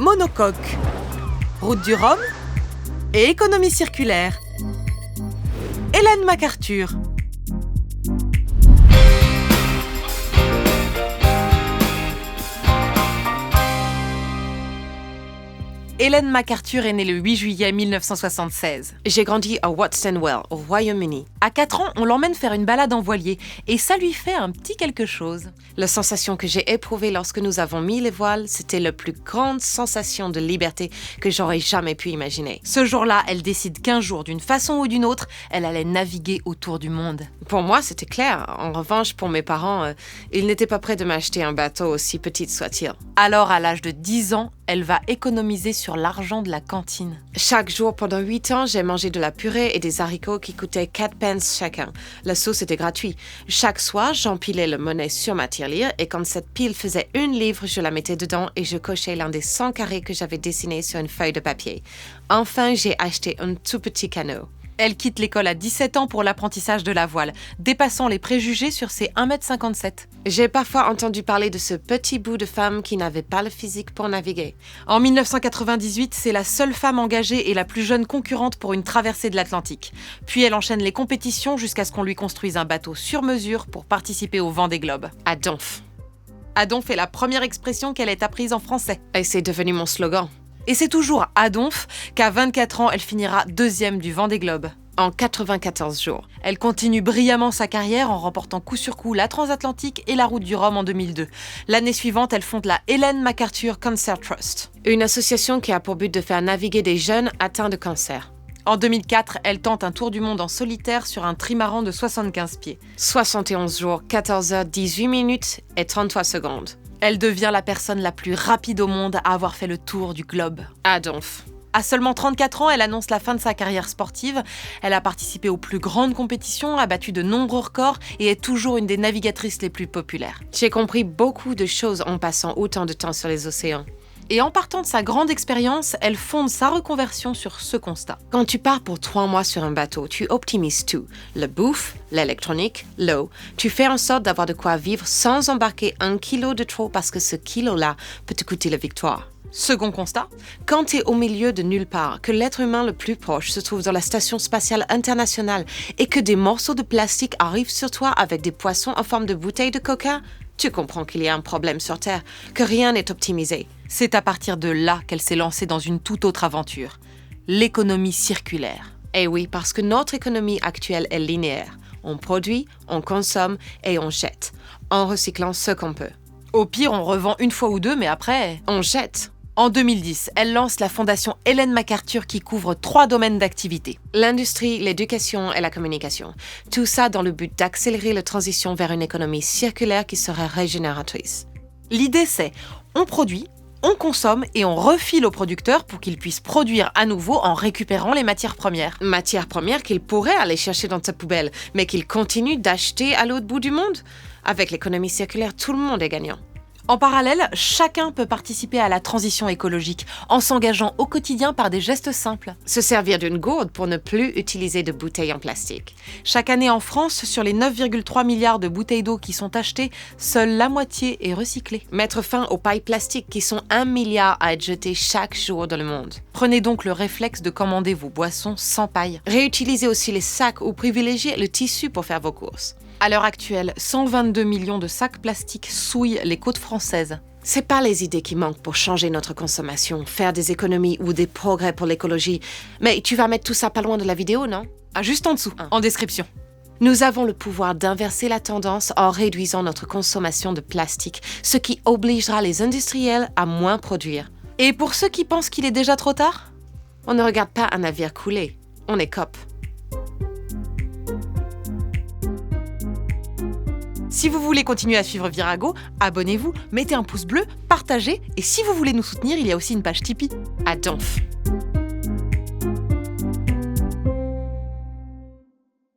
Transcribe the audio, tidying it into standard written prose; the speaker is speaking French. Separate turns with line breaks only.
monocoque, route du Rhum et économie circulaire. Ellen MacArthur. Ellen MacArthur est née le 8 juillet 1976. J'ai grandi à Watsonwell, au Royaume-Uni. À 4 ans, on l'emmène faire une balade en voilier et ça lui fait un petit quelque chose. La sensation que j'ai éprouvée lorsque nous avons mis les voiles, c'était la plus grande sensation de liberté que j'aurais jamais pu imaginer. Ce jour-là, elle décide qu'un jour, d'une façon ou d'une autre, elle allait naviguer autour du monde. Pour moi, c'était clair. En revanche, pour mes parents, ils n'étaient pas prêts de m'acheter un bateau aussi petit soit-il. Alors, à l'âge de 10 ans, elle va économiser sur l'argent de la cantine. Chaque jour pendant 8 ans, j'ai mangé de la purée et des haricots qui coûtaient 4 pence chacun. La sauce était gratuite. Chaque soir, j'empilais la monnaie sur ma tirelire et quand cette pile faisait 1 livre, je la mettais dedans et je cochais l'un des 100 carrés que j'avais dessinés sur une feuille de papier. Enfin, j'ai acheté un tout petit canot. Elle quitte l'école à 17 ans pour l'apprentissage de la voile, dépassant les préjugés sur ses 1,57 m. J'ai parfois entendu parler de ce petit bout de femme qui n'avait pas le physique pour naviguer. En 1998, c'est la seule femme engagée et la plus jeune concurrente pour une traversée de l'Atlantique. Puis elle enchaîne les compétitions jusqu'à ce qu'on lui construise un bateau sur mesure pour participer au Vendée Globe. À Donf. À Donf est la première expression qu'elle ait apprise en français. Et c'est devenu mon slogan. Et c'est toujours à Donf qu'à 24 ans, elle finira 2e du Vendée Globe. En 94 jours. Elle continue brillamment sa carrière en remportant coup sur coup la transatlantique et la route du Rhum en 2002. L'année suivante, elle fonde la Ellen MacArthur Cancer Trust, une association qui a pour but de faire naviguer des jeunes atteints de cancer. En 2004, elle tente un tour du monde en solitaire sur un trimaran de 75 pieds. 71 jours, 14 heures, 18 minutes et 33 secondes. Elle devient la personne la plus rapide au monde à avoir fait le tour du globe. À Donf. À seulement 34 ans, elle annonce la fin de sa carrière sportive. Elle a participé aux plus grandes compétitions, a battu de nombreux records et est toujours une des navigatrices les plus populaires. J'ai compris beaucoup de choses en passant autant de temps sur les océans. Et en partant de sa grande expérience, elle fonde sa reconversion sur ce constat. Quand tu pars pour 3 mois sur un bateau, tu optimises tout. La bouffe, l'électronique, l'eau. Tu fais en sorte d'avoir de quoi vivre sans embarquer 1 kilo de trop parce que ce kilo-là peut te coûter la victoire. Second constat, quand tu es au milieu de nulle part, que l'être humain le plus proche se trouve dans la Station spatiale internationale et que des morceaux de plastique arrivent sur toi avec des poissons en forme de bouteilles de coca, tu comprends qu'il y a un problème sur Terre, que rien n'est optimisé. C'est à partir de là qu'elle s'est lancée dans une toute autre aventure, l'économie circulaire. Eh oui, parce que notre économie actuelle est linéaire. On produit, on consomme et on jette, en recyclant ce qu'on peut. Au pire, on revend 1 fois ou 2, mais après, on jette. En 2010, elle lance la fondation Ellen MacArthur qui couvre 3 domaines d'activité. L'industrie, l'éducation et la communication. Tout ça dans le but d'accélérer la transition vers une économie circulaire qui serait régénératrice. L'idée c'est, on produit, on consomme et on refile aux producteurs pour qu'ils puissent produire à nouveau en récupérant les matières premières. Matières premières qu'ils pourraient aller chercher dans sa poubelle, mais qu'ils continuent d'acheter à l'autre bout du monde. Avec l'économie circulaire, tout le monde est gagnant. En parallèle, chacun peut participer à la transition écologique en s'engageant au quotidien par des gestes simples. Se servir d'une gourde pour ne plus utiliser de bouteilles en plastique. Chaque année en France, sur les 9,3 milliards de bouteilles d'eau qui sont achetées, seule la moitié est recyclée. Mettre fin aux pailles plastiques qui sont 1 milliard à être jetées chaque jour dans le monde. Prenez donc le réflexe de commander vos boissons sans paille. Réutilisez aussi les sacs ou privilégiez le tissu pour faire vos courses. À l'heure actuelle, 122 millions de sacs plastiques souillent les côtes françaises. C'est pas les idées qui manquent pour changer notre consommation, faire des économies ou des progrès pour l'écologie. Mais tu vas mettre tout ça pas loin de la vidéo, non? Ah, juste en dessous, en description. Nous avons le pouvoir d'inverser la tendance en réduisant notre consommation de plastique, ce qui obligera les industriels à moins produire. Et pour ceux qui pensent qu'il est déjà trop tard, on ne regarde pas un navire couler, on est COP. Si vous voulez continuer à suivre Virago, abonnez-vous, mettez un pouce bleu, partagez et si vous voulez nous soutenir, il y a aussi une page Tipeee. À Donf.